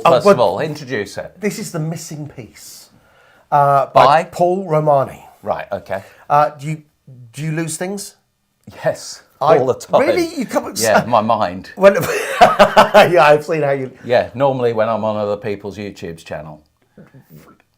First of all, introduce it. This is the missing piece by Paul Romhany. Right, okay. Do you lose things? Yes, all the time. Really? You come Yeah, my mind. Yeah, I've seen how you... Yeah, normally when I'm on other people's YouTube's channel.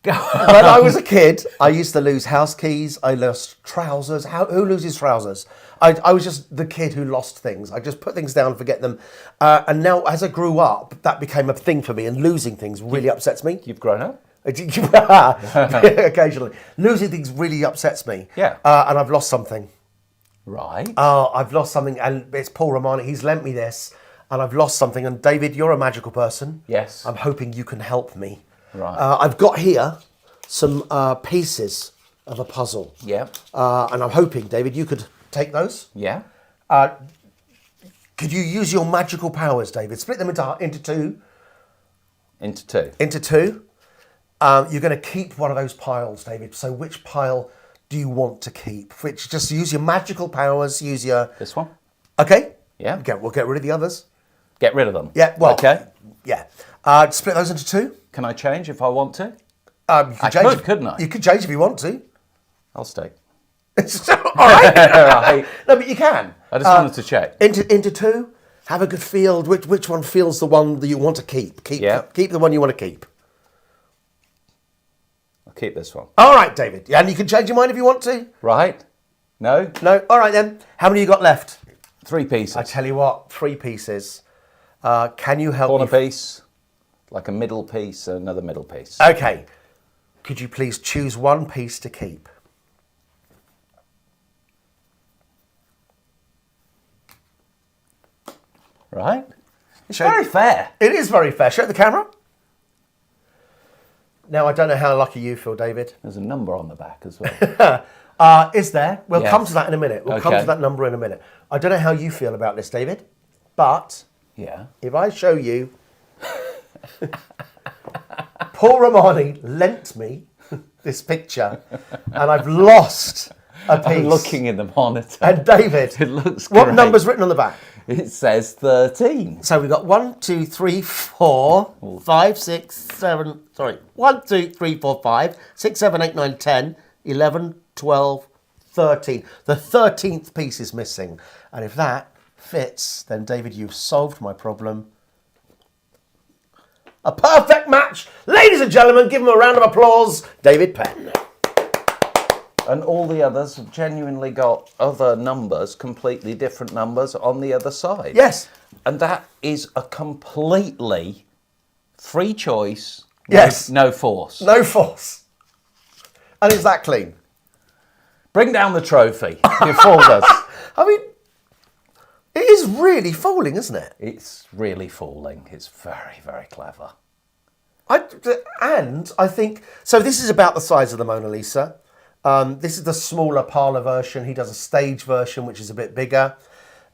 When I was a kid, I used to lose house keys. I lost trousers. Who loses trousers? I was just the kid who lost things. I just put things down, forget them. And now, as I grew up, that became a thing for me. And losing things really upsets me. You've grown up? Occasionally. Losing things really upsets me. Yeah. And I've lost something. Right. I've lost something. And it's Paul Romhany. He's lent me this. And I've lost something. And David, you're a magical person. Yes. I'm hoping you can help me. Right. I've got here some pieces of a puzzle. Yeah. And I'm hoping, David, you could take those. Yeah. Could you use your magical powers, David? Split them into two. Into two. Into two. You're going to keep one of those piles, David. So which pile do you want to keep? Which, just use your magical powers, use your... This one? Okay. Yeah. Okay, we'll get rid of the others. Get rid of them? Yeah, well... Okay. Yeah. Split those into two. Can I change if I want to? Couldn't I? You could change if you want to. I'll stay. All right. Right. No, but you can. I just wanted to check. Into two. Have a good feel. Which one feels the one that you want to keep? Keep the one you want to keep. I'll keep this one. All right, David. And you can change your mind if you want to. Right? No? No? All right, then. How many you got left? 3 pieces. I tell you what, 3 pieces. Can you help Corner me? piece, like a middle piece, another middle piece. Okay. Could you please choose one piece to keep? Right? It's very fair. It is very fair. Show the camera. Now, I don't know how lucky you feel, David. There's a number on the back as well. Is there? We'll come to that in a minute. We'll come to that number in a minute. I don't know how you feel about this, David, but Yeah. if I show you... Paul Romhany lent me this picture, and I've lost a piece. I'm looking in the monitor. And David, It looks what great. number's written on the back? It says 13. So we've got 1, 2, 3, 4, 5, 6, 7. Sorry, 1, 2, 3, 4, 5, 6, 7, 8, 9, 10, 11, 12, 13. The 13th piece is missing, and if that fits, then David, you've solved my problem. A perfect match, ladies and gentlemen. Give him a round of applause, David Penn. And all the others have genuinely got other numbers, completely different numbers on the other side. Yes. And that is a completely free choice. Yes. No force. No force. And is that clean? Bring down the trophy. You fooled us. I mean, it is really fooling, isn't it? It's really fooling. It's very, very clever. And I think, so this is about the size of the Mona Lisa. This is the smaller parlour version. He does a stage version, which is a bit bigger.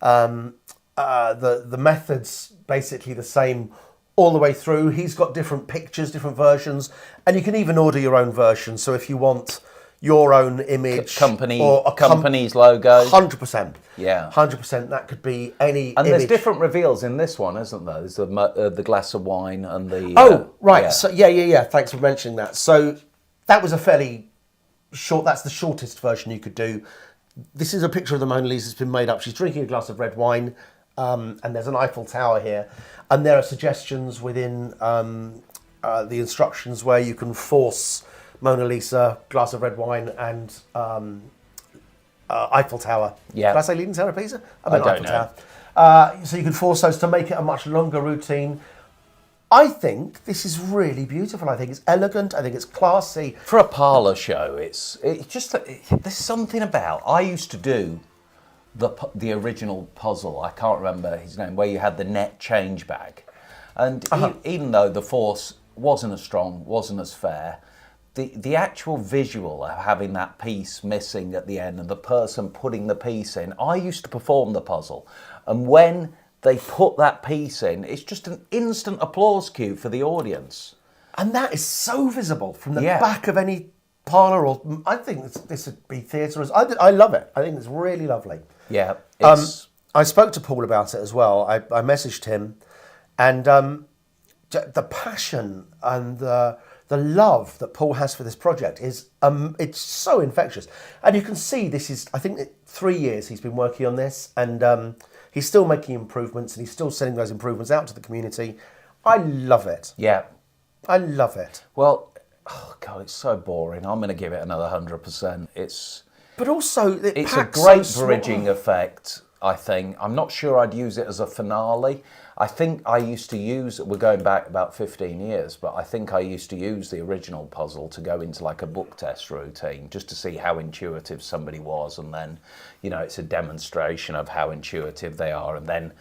The method's basically the same all the way through. He's got different pictures, different versions, and you can even order your own version. So if you want your own image, Company, or a company's logo. 100%. Yeah. 100%. That could be any And image. there's different reveals in this one, isn't there? There's the glass of wine and the... Oh, right. Yeah. So yeah. Thanks for mentioning that. So that was a fairly short, that's the shortest version you could do. This is a picture of the Mona Lisa that's been made up. She's drinking a glass of red wine, and there's an Eiffel Tower here. And there are suggestions within the instructions where you can force Mona Lisa, glass of red wine, and Eiffel Tower. Yeah. Did I say Leaning Tower of Pisa? I don't Eiffel know. Tower. So you can force those to make it a much longer routine. I think this is really beautiful. I think it's elegant. I think it's classy. For a parlour show, it's just... there's something about... I used to do the original puzzle. I can't remember his name, where you had the net change bag. And even though the force wasn't as strong, wasn't as fair... The actual visual of having that piece missing at the end and the person putting the piece in, I used to perform the puzzle. And when they put that piece in, it's just an instant applause cue for the audience. And that is so visible from the back of any parlour. Or I think this would be theatre. I love it. I think it's really lovely. Yeah. I spoke to Paul about it as well. I messaged him, and the passion and the love that Paul has for this project is it's so infectious, and you can see this is, I think, 3 years he's been working on this, and he's still making improvements, and he's still sending those improvements out to the community. I love it. Yeah. I love it. Well, oh God, it's so boring. I'm going to give it another 100%. But also, it's a great bridging effect, I think. I'm not sure I'd use it as a finale. I think I used to use, we're going back about 15 years, but I think I used to use the original puzzle to go into like a book test routine just to see how intuitive somebody was. And then, you know, it's a demonstration of how intuitive they are, and then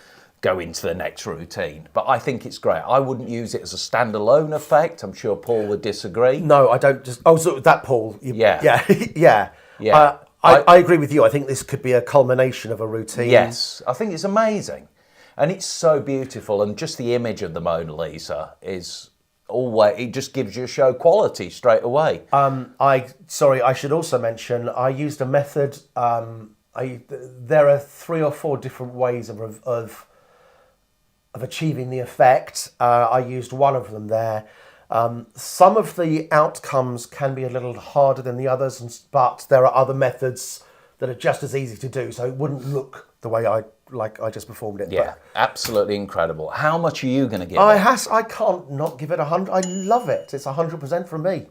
go into the next routine. But I think it's great. I wouldn't use it as a standalone effect. I'm sure Paul would disagree. No, I don't. So that Paul. Yeah. Yeah. I agree with you. I think this could be a culmination of a routine. Yes, I think it's amazing. And it's so beautiful, and just the image of the Mona Lisa is always, it just gives you a show quality straight away. I should also mention, I used a method. There are 3 or 4 different ways of achieving the effect. I used one of them there. Some of the outcomes can be a little harder than the others, but there are other methods that are just as easy to do, so it wouldn't look the way I just performed it. Yeah, absolutely incredible. How much are you going to give it? I can't not give it 100. I love it. It's 100% from me.